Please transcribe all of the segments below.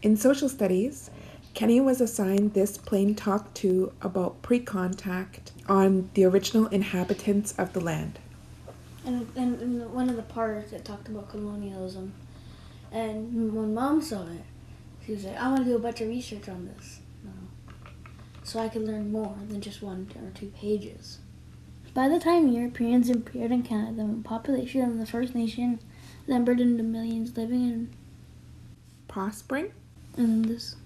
In social studies, Kenny was assigned this plain talk 2 about pre-contact on the original inhabitants of the land. And one of the parts it talked about colonialism. And when Mom saw it, she was like, I want to do a bunch of research on this. So I could learn more than just 1 or 2 pages. By the time Europeans appeared in Canada, the population of the First Nation numbered into millions living in... Prospering? And this...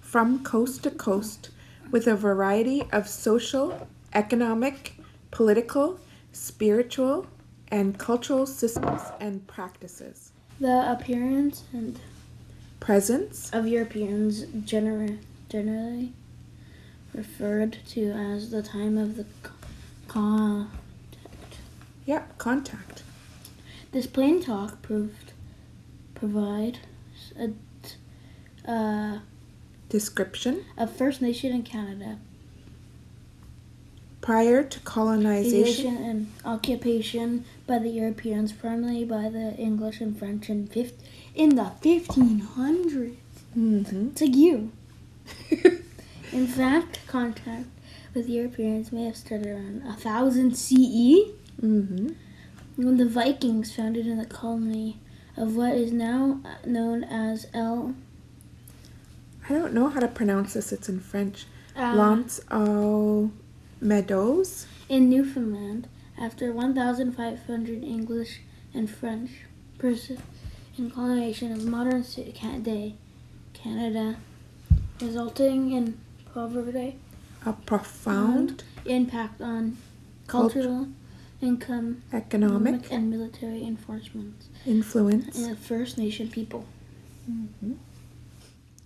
From coast to coast, with a variety of social, economic, political, spiritual, and cultural systems and practices. The appearance and presence of Europeans generally referred to as the time of the contact. Yeah, contact. This plain talk provides a description of First Nation in Canada prior to colonization and occupation by the Europeans, primarily by the English and French in the 1500s. Mm-hmm. It's like you. In fact, contact with Europeans may have started around 1000 CE, mm-hmm. when the Vikings founded in the colony of what is now known as I don't know how to pronounce this. It's in French. Lance aux Meadows in Newfoundland. After 1,500 English and French persons in colonization of modern day Canada, resulting in poverty, a profound impact on cultural income, economic, and military influence in the First Nation people. Mm-hmm.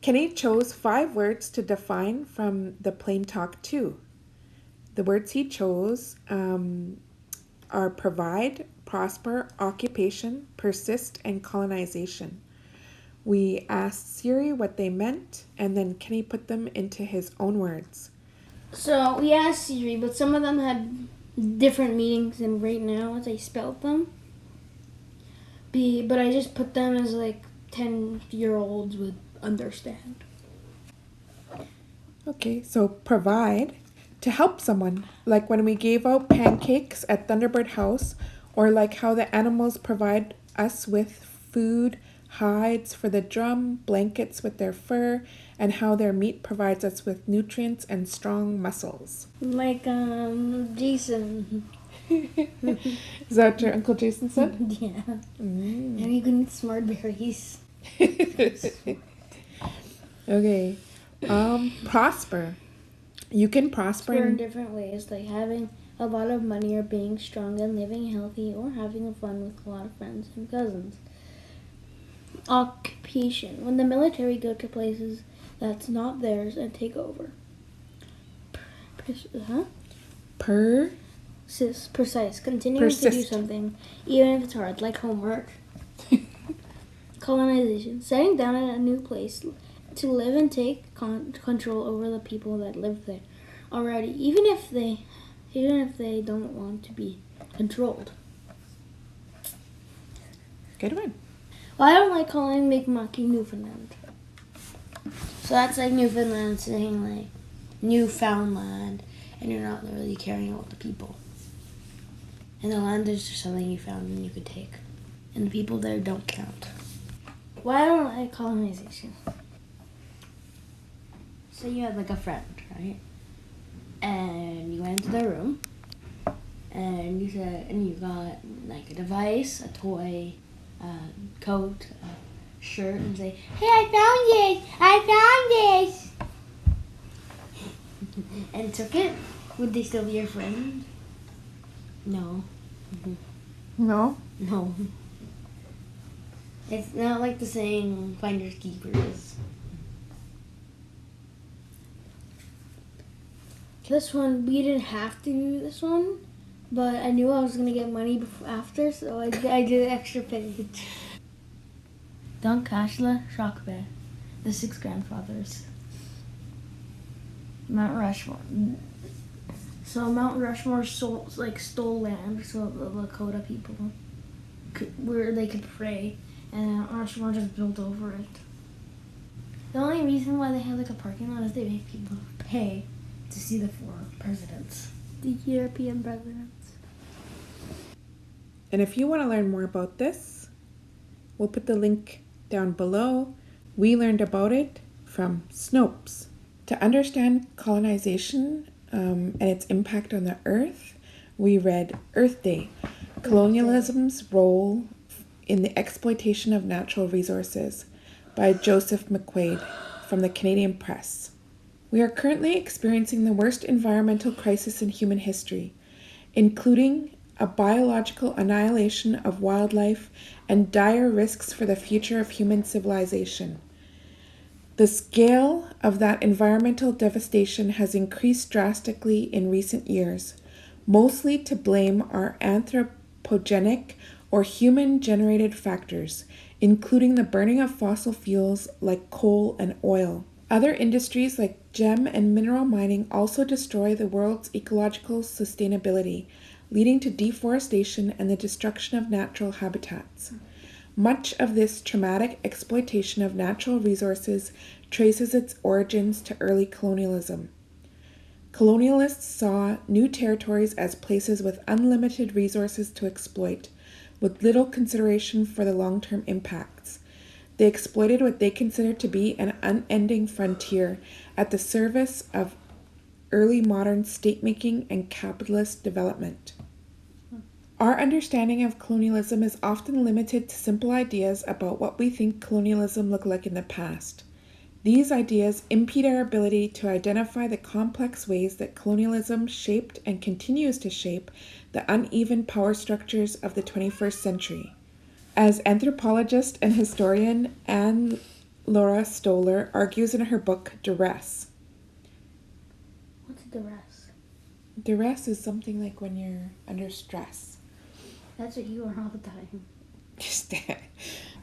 Kenny chose 5 words to define from the Plain Talk 2. The words he chose are provide, prosper, occupation, persist, and colonization. We asked Siri what they meant, and then Kenny put them into his own words. So we asked Siri, but some of them had different meanings than right now as I spelled them. But I just put them as like 10-year-olds would understand. Okay, so provide, to help someone, like when we gave out pancakes at Thunderbird House, or like how the animals provide us with food, hides for the drum, blankets with their fur, and how their meat provides us with nutrients and strong muscles. Like Jason. Is that what your Uncle Jason said? Yeah. And you can eat smart berries. Okay. Prosper. You can prosper in different ways, like having a lot of money or being strong and living healthy or having fun with a lot of friends and cousins. Occupation. When the military go to places that's not theirs and take over. Precise. Continuing to do something, even if it's hard, like homework. Colonization. Setting down in a new place to live and take control over the people that live there already, even if they don't want to be controlled. Good one. Well, I don't like calling Mi'kmaq Newfoundland. So that's like Newfoundland saying like Newfoundland, and you're not really caring about the people. And the land is just something you found and you could take. And the people there don't count. Why I don't like colonization? So you had like a friend, right? And you went into their room, and you got like a device, a toy, a coat, a shirt, and say, "Hey, I found this! And took it. Would they still be your friend? No. No? No. It's not like the saying finders keepers. This one, we didn't have to do this one, but I knew I was going to get money after, so I did an extra page. Dunkashla Shakbe, the 6 grandfathers. Mount Rushmore. So Mount Rushmore stole land, so the Lakota people where they could pray, and Mount Rushmore just built over it. only reason why they have like a parking lot is they make people pay to see the 4 presidents. The European presidents. And if you want to learn more about this, we'll put the link down below. We learned about it from Snopes. To understand colonization and its impact on the earth, we read Earth Day, Colonialism's Role in the Exploitation of Natural Resources by Joseph McQuade from the Canadian Press. We are currently experiencing the worst environmental crisis in human history, including a biological annihilation of wildlife and dire risks for the future of human civilization. The scale of that environmental devastation has increased drastically in recent years, mostly to blame are anthropogenic or human-generated factors, including the burning of fossil fuels like coal and oil. Other industries like gem and mineral mining also destroy the world's ecological sustainability, leading to deforestation and the destruction of natural habitats. Much of this traumatic exploitation of natural resources traces its origins to early colonialism. Colonialists saw new territories as places with unlimited resources to exploit, with little consideration for the long-term impacts. They exploited what they considered to be an unending frontier at the service of early modern state-making and capitalist development. Our understanding of colonialism is often limited to simple ideas about what we think colonialism looked like in the past. These ideas impede our ability to identify the complex ways that colonialism shaped and continues to shape the uneven power structures of the 21st century. As anthropologist and historian Anne Laura Stoller argues in her book Duress. What's duress? Duress is something like when you're under stress. That's what you are all the time.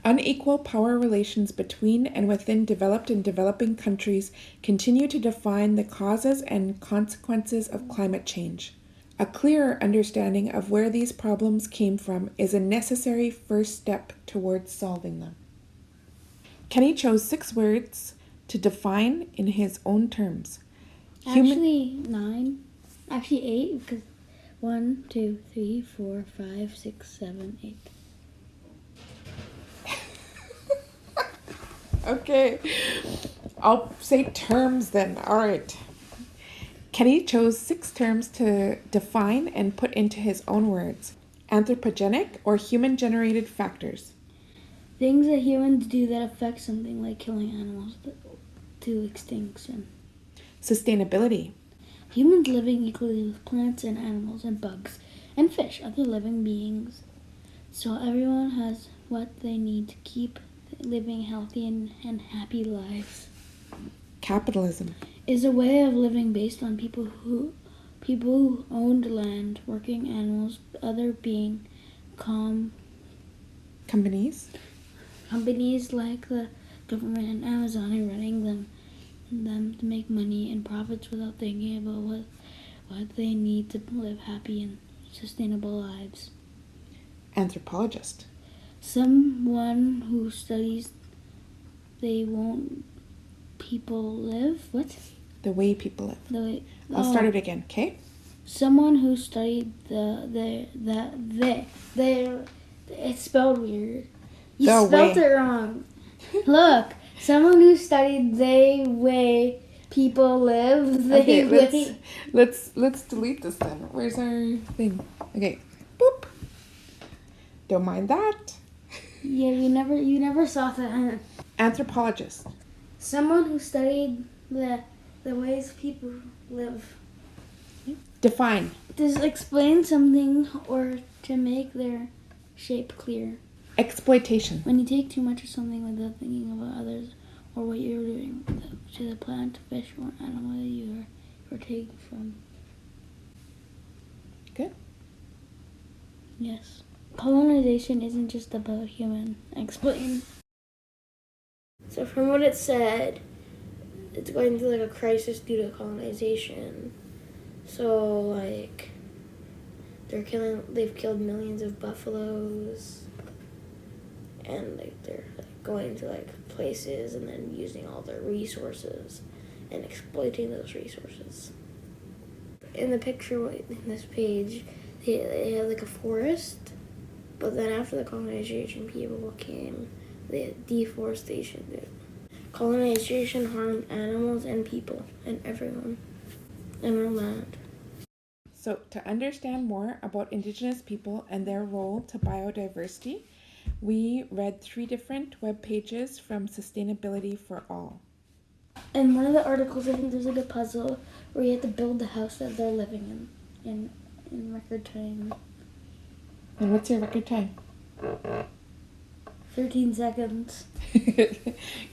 Unequal power relations between and within developed and developing countries continue to define the causes and consequences of climate change. A clearer understanding of where these problems came from is a necessary first step towards solving them. Kenny chose 6 words to define in his own terms. Actually, 9. Actually, 8, because 1, 2, 3, 4, 5, 6, 7, 8. Okay, I'll say terms then. All right. Kenny chose 6 terms to define and put into his own words. Anthropogenic or human-generated factors. Things that humans do that affect something, like killing animals to extinction. Sustainability. Humans living equally with plants and animals and bugs and fish, other living beings. So everyone has what they need to keep living healthy and happy lives. Capitalism. Is a way of living based on people who owned land, working animals, other being Companies. Companies like the government and Amazon are running them to make money and profits without thinking about what they need to live happy and sustainable lives. Anthropologist. Someone who studies the people live. What? The way people live. The way. I'll start it again, okay? Someone who studied it's spelled weird. You The spelled way. it wrong. Look, someone who studied the way people live. Let's delete this then. Where's our thing? Okay, boop. Don't mind that. Yeah, you never saw that. Anthropologist. Someone who studied the ways people live. Define. To explain something or to make their shape clear. Exploitation. When you take too much of something without thinking about others or what you're doing to the plant, fish, or animal you are taking from. Good. Yes. Colonization isn't just about human exploitation. So from what it said, it's going through like a crisis due to colonization. So like they've killed millions of buffaloes, and like they're like going to like places and then using all their resources and exploiting those resources. In the picture in this page, they have like a forest, but then after the colonization people came, they had deforestation. Colonization harmed animals and people and everyone in our land. So, to understand more about Indigenous people and their role to biodiversity, we read 3 different web pages from Sustainability for All. In one of the articles, I think there's like a puzzle where you have to build the house that they're living in record time. And what's your record time? 13 seconds.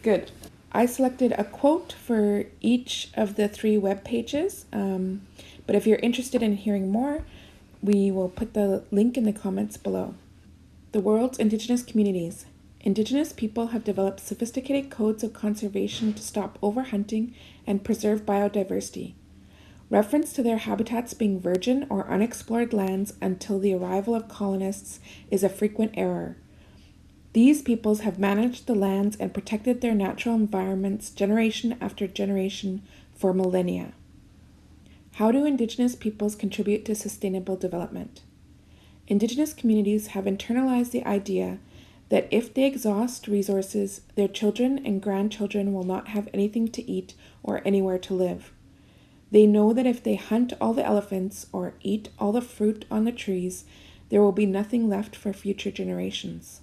Good. I selected a quote for each of the 3 web pages, but if you're interested in hearing more, we will put the link in the comments below. The world's Indigenous communities. Indigenous people have developed sophisticated codes of conservation to stop overhunting and preserve biodiversity. Reference to their habitats being virgin or unexplored lands until the arrival of colonists is a frequent error. These peoples have managed the lands and protected their natural environments generation after generation for millennia. How do Indigenous peoples contribute to sustainable development? Indigenous communities have internalized the idea that if they exhaust resources, their children and grandchildren will not have anything to eat or anywhere to live. They know that if they hunt all the elephants or eat all the fruit on the trees, there will be nothing left for future generations.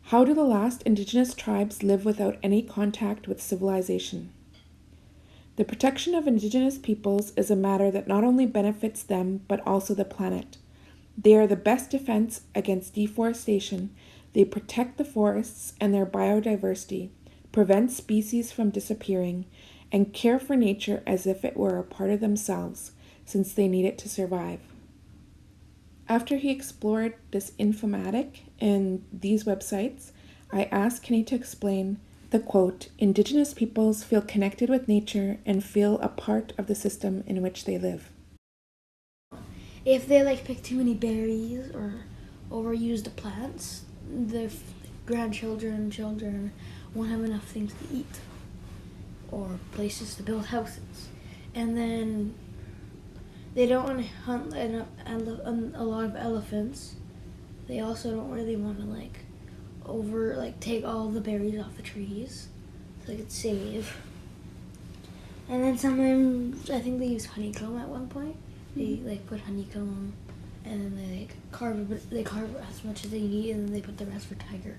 How do the last Indigenous tribes live without any contact with civilization? The protection of Indigenous peoples is a matter that not only benefits them, but also the planet. They are the best defense against deforestation. They protect the forests and their biodiversity, prevent species from disappearing, and care for nature as if it were a part of themselves, since they need it to survive. After he explored this informatic in these websites, I asked Kenny to explain the quote, Indigenous peoples feel connected with nature and feel a part of the system in which they live. If they like pick too many berries or overuse the plants, their grandchildren and children won't have enough things to eat or places to build houses. And then they don't want to hunt a lot of elephants. They also don't really want to take all the berries off the trees so they could save. And then sometimes I think they use honeycomb at one point. They put honeycomb and then they carve as much as they need, and then they put the rest for tiger.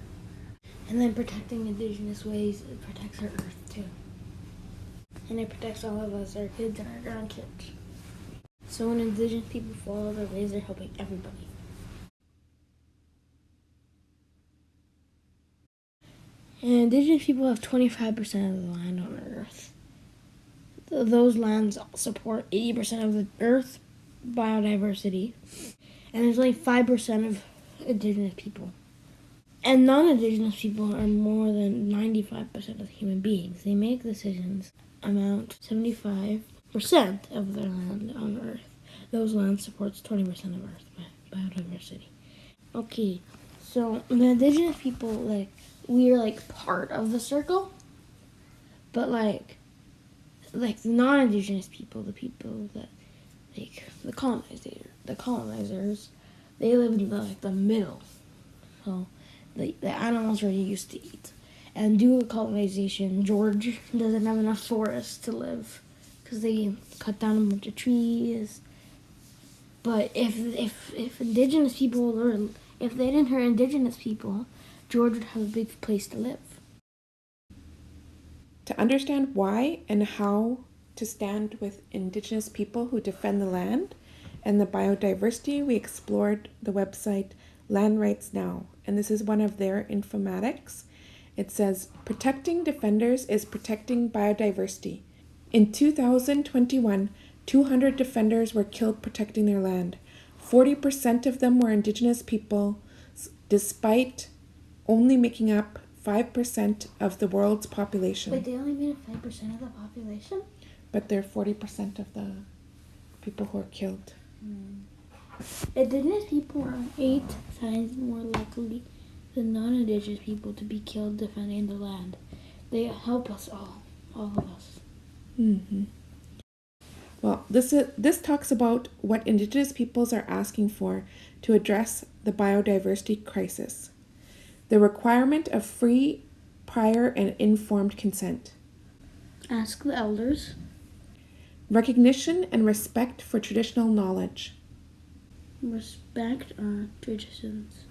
And then protecting Indigenous ways, it protects our earth too. And it protects all of us, our kids and our grandkids. So when Indigenous people follow their ways, they're helping everybody. And Indigenous people have 25% of the land on Earth. Those lands support 80% of the Earth biodiversity. And there's only 5% of Indigenous people. And non-Indigenous people are more than 95% of human beings. They make decisions amount 75% of their land on Earth. Those lands supports 20% of Earth biodiversity. Okay, so the Indigenous people, we're part of the circle, but the non-Indigenous people, the people that the colonizers, they live in the middle. So the animals are used to eat. And due to colonization, George doesn't have enough forests to live because they cut down a bunch of trees. But if Indigenous people if they didn't hurt Indigenous people, George would have a big place to live. To understand why and how to stand with Indigenous people who defend the land and the biodiversity, we explored the website Land Rights Now, and this is one of their informatics. It says, protecting defenders is protecting biodiversity. In 2021, 200 defenders were killed protecting their land. 40% of them were Indigenous people, despite only making up 5% of the world's population. Wait, they only made up 5% of the population? But they're 40% of the people who are killed. Indigenous people are 8 times more likely the non-Indigenous people to be killed defending the land. They help us all of us. Mm-hmm. Well, this talks about what Indigenous peoples are asking for to address the biodiversity crisis. The requirement of free, prior, and informed consent. Ask the elders. Recognition and respect for traditional knowledge. Respect our traditions.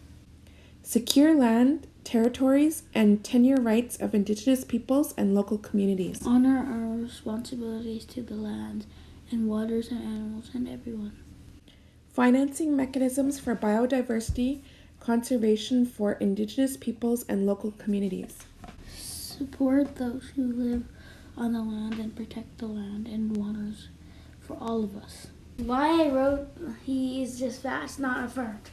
Secure land, territories, and tenure rights of Indigenous peoples and local communities. Honor our responsibilities to the land and waters and animals and everyone. Financing mechanisms for biodiversity conservation for Indigenous peoples and local communities. Support those who live on the land and protect the land and waters for all of us. Why I wrote he is just fast, not a fart.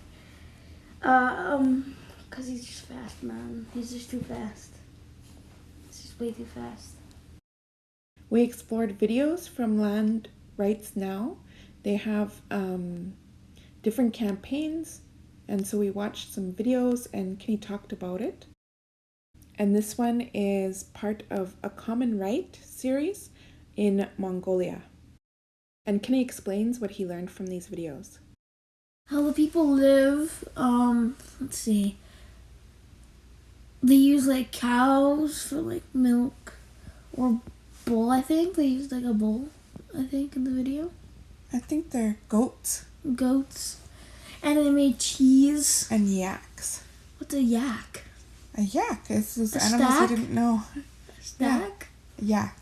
Cause he's just fast, man. He's just too fast. It's just way too fast. We explored videos from Land Rights Now. They have different campaigns, and so we watched some videos and Kenny talked about it. And this one is part of a Common Right series in Mongolia. And Kenny explains what he learned from these videos. How the people live, let's see. They use like cows for like milk or bull, I think. They use like a bull, I think, in the video. I think they're goats. Goats. And they made cheese. And yaks. What's a yak? A yak. It's those A animals stack? I didn't know. A stack? Yeah. Yak.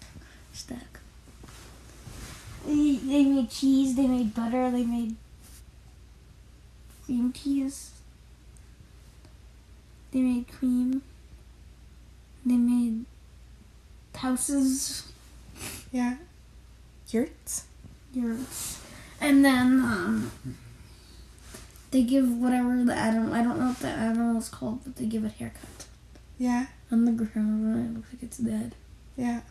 Stack. They made cheese, they made butter, they made cream cheese. They made cream. They made houses. Yeah. Yurts. Yurts. And then they give whatever the animal, I don't know what the animal is called, but they give it a haircut. Yeah. On the ground and it looks like it's dead. Yeah.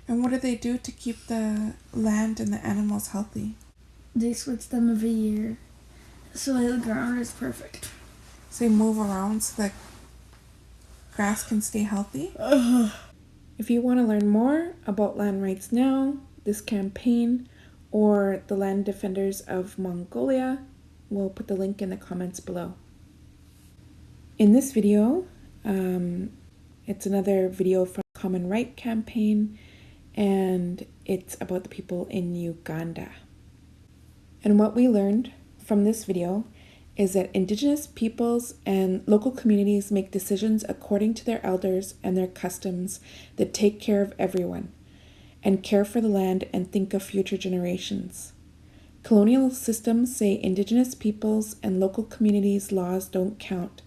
And what do they do to keep the land and the animals healthy? They switch them every year. So the ground is perfect. So they move around so the grass can stay healthy? If you want to learn more about Land Rights Now, this campaign, or the Land Defenders of Mongolia, we'll put the link in the comments below. In this video, it's another video from the Common Right campaign, and it's about the people in Uganda. And what we learned from this video is that Indigenous peoples and local communities make decisions according to their elders and their customs that take care of everyone and care for the land and think of future generations. Colonial systems say Indigenous peoples and local communities' laws don't count.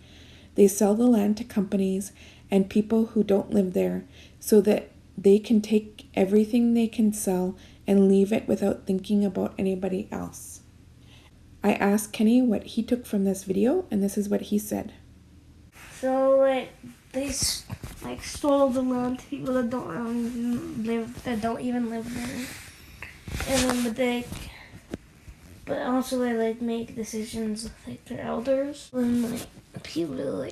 They sell the land to companies and people who don't live there so that they can take everything they can sell and leave it without thinking about anybody else. I asked Kenny what he took from this video, and this is what he said. So they stole the land to people that don't even live there, and then but also they make decisions with their elders, and people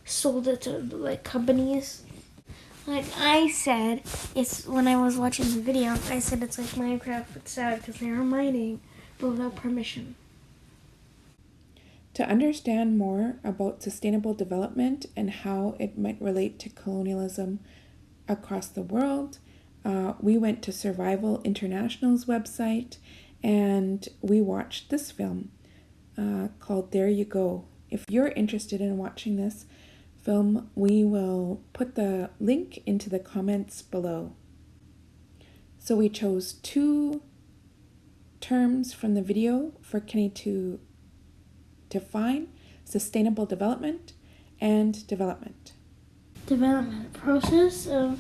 sold it to companies. Like I said, it's when I was watching the video, I said it's like Minecraft but sad because they are mining but without permission. To understand more about sustainable development and how it might relate to colonialism across the world, we went to Survival International's website and we watched this film called There You Go. If you're interested in watching this film, we will put the link into the comments below. So we chose 2 terms from the video for Kenny to define: sustainable development and development. Development, process of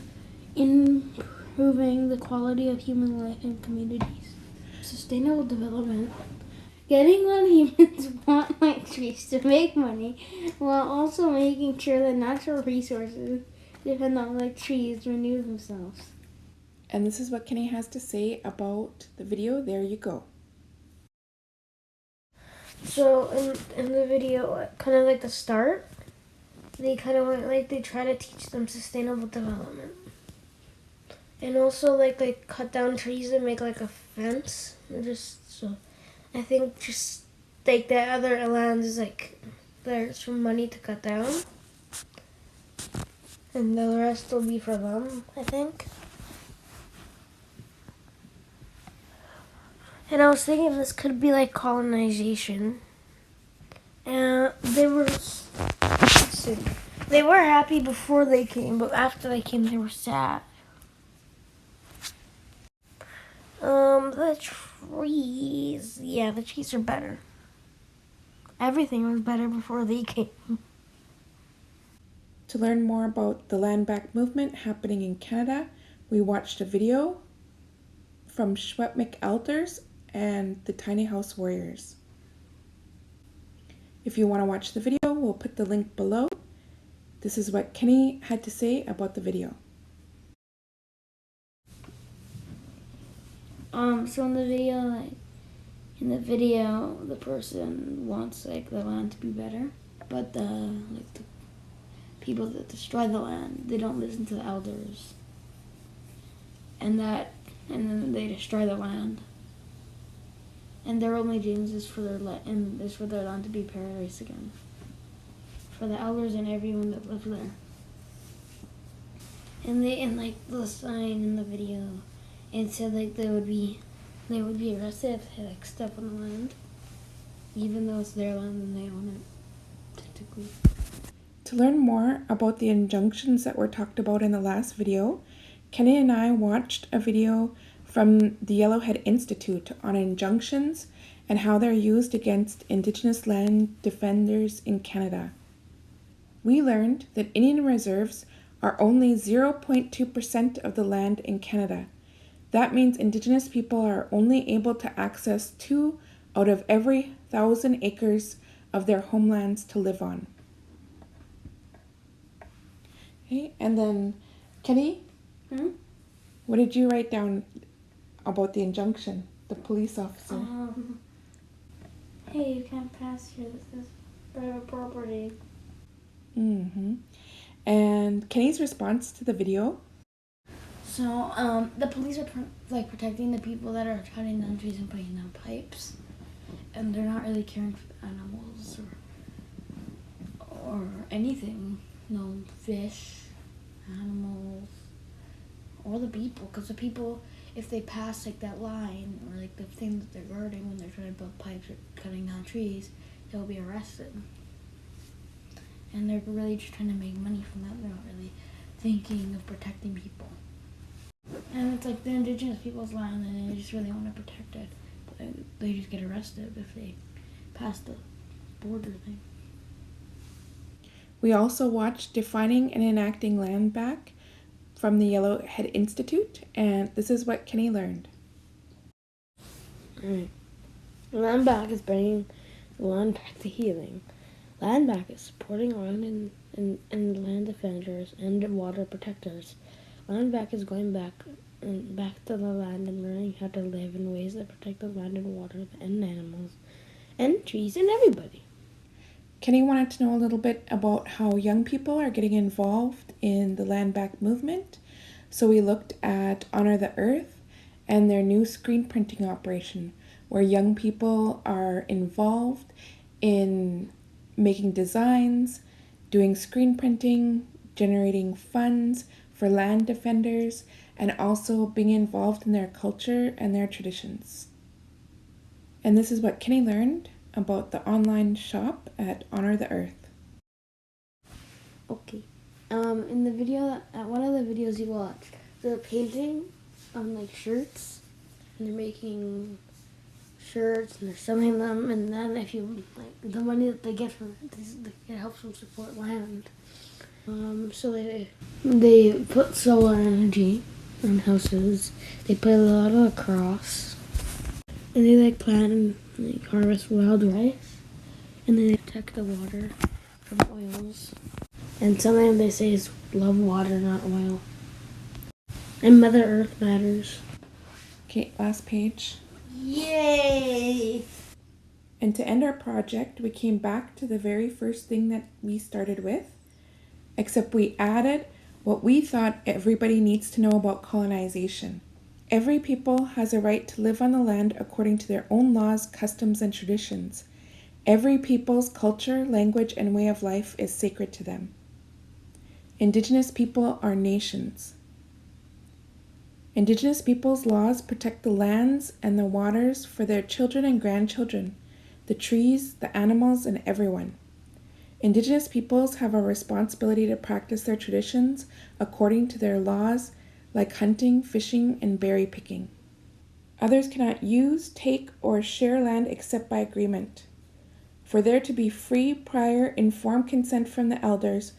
improving the quality of human life in communities. Sustainable development, getting what humans want like trees to make money while also making sure that natural resources depend on like trees to renew themselves. And this is what Kenny has to say about the video. There you go. So in the video, kind of like the start, they kind of they try to teach them sustainable development. And also like cut down trees and make like a fence. Just so I think just like the other lands is like there's some money to cut down. And the rest will be for them, I think. And I was thinking this could be like colonization. And they were happy before they came, but after they came they were sad. The trees. Yeah, the trees are better. Everything was better before they came. To learn more about the land back movement happening in Canada, we watched a video from Schwep Elders and the Tiny House Warriors. If you want to watch the video, we'll put the link below. This is what Kenny had to say about the video. So in the video, the person wants like the land to be better, but the people that destroy the land, they don't listen to the elders, and then they destroy the land, and their only dreams is for their land to be paradise again, for the elders and everyone that lives there. And the sign in the video, it said like they would be arrested if they like step on the land, even though it's their land and they own it technically. To learn more about the injunctions that were talked about in the last video, Kenny and I watched a video from the Yellowhead Institute on injunctions and how they're used against Indigenous land defenders in Canada. We learned that Indian reserves are only 0.2% of the land in Canada. That means Indigenous people are only able to access 2 out of every 1,000 acres of their homelands to live on. Okay, and then, Kenny, what did you write down about the injunction, the police officer? Hey, you can't pass here. This is private property. And Kenny's response to the video? So, the police are protecting the people that are cutting down trees and putting down pipes, and they're not really caring for the animals or anything. No fish, animals, or the people, because the people, if they pass like that line or like the thing that they're guarding when they're trying to build pipes or cutting down trees, they'll be arrested. And they're really just trying to make money from that. They're not really thinking of protecting people. And it's like the Indigenous people's land, and they just really want to protect it. But they just get arrested if they pass the border thing. We also watched Defining and Enacting Land Back from the Yellowhead Institute, and this is what Kenny learned. Alright. Land back is bringing the land back to healing. Land back is supporting land and land defenders and water protectors. Land back is going back to the land and learning how to live in ways that protect the land and water and animals and trees and everybody. Kenny wanted to know a little bit about how young people are getting involved in the land back movement. So we looked at Honor the Earth and their new screen printing operation, where young people are involved in making designs, doing screen printing, generating funds for land defenders, and also being involved in their culture and their traditions. And this is what Kenny learned about the online shop at Honor the Earth. Okay. In the video, one of the videos you watched, they're painting on like shirts, and they're making shirts and they're selling them, and then if you like the money that they get from it helps them support land. So they put solar energy on houses. They put a lot of cross, and they like plant and like harvest wild rice, and then they protect the water from oils. And something they say is love water, not oil. And Mother Earth matters. Okay, last page. Yay! And to end our project, we came back to the very first thing that we started with, except we added what we thought everybody needs to know about colonization. Every people has a right to live on the land according to their own laws, customs, and traditions. Every people's culture, language, and way of life is sacred to them. Indigenous people are nations. Indigenous peoples' laws protect the lands and the waters for their children and grandchildren, the trees, the animals, and everyone. Indigenous peoples have a responsibility to practice their traditions according to their laws, like hunting, fishing, and berry picking. Others cannot use, take, or share land except by agreement. For there to be free, prior, informed consent from the elders,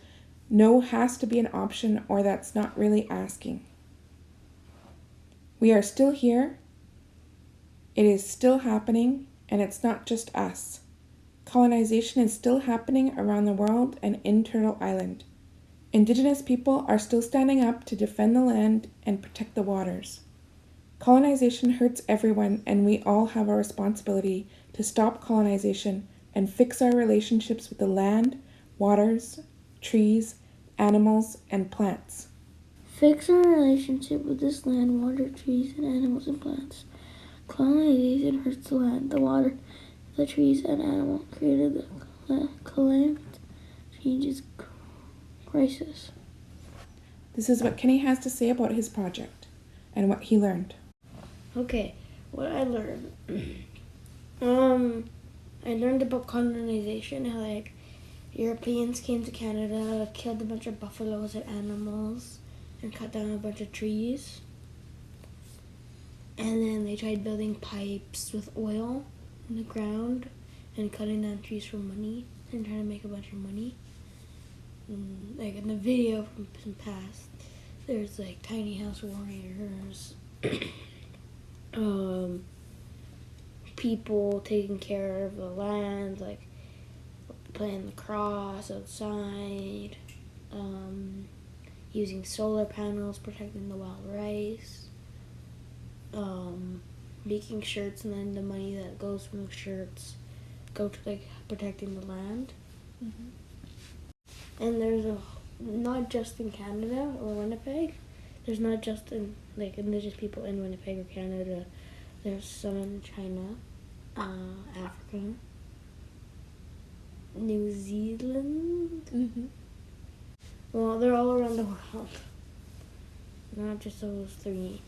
no has to be an option, or that's not really asking. We are still here. It is still happening, and it's not just us. Colonization is still happening around the world and in Turtle Island. Indigenous people are still standing up to defend the land and protect the waters. Colonization hurts everyone, and we all have a responsibility to stop colonization and fix our relationships with the land, waters, trees, animals, and plants. Fix our relationship with this land, water, trees, and animals and plants. Colonization hurts the land, the water, the trees, and animals created the climate changes crisis. This is what Kenny has to say about his project and what he learned. Okay, what I learned. I learned about colonization, how like Europeans came to Canada, killed a bunch of buffaloes and animals, and cut down a bunch of trees. And then they tried building pipes with oil in the ground and cutting down trees for money and trying to make a bunch of money. Like in the video from some past, there's like tiny house warriors, people taking care of the land, like playing the cross outside, using solar panels, protecting the wild rice, making shirts, and then the money that goes from the shirts go to like protecting the land. And there's not just in Canada or Winnipeg. There's not just in like Indigenous people in Winnipeg or Canada. There's some in China, Africa, New Zealand. Well, they're all around the world, not just those three.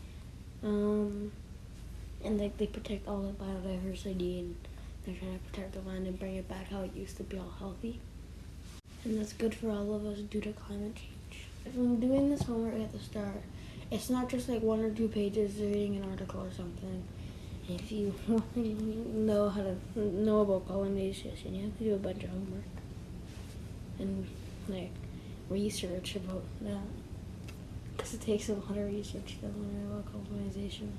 And like they protect all the biodiversity, and they're trying to protect the land and bring it back how it used to be, all healthy. And that's good for all of us due to climate change. If I'm doing this homework at the start, it's not just like 1 or 2 pages reading an article or something. If you want to know how to know about colonization, you have to do a bunch of homework and like research about that, because it takes a lot of research to learn about colonization.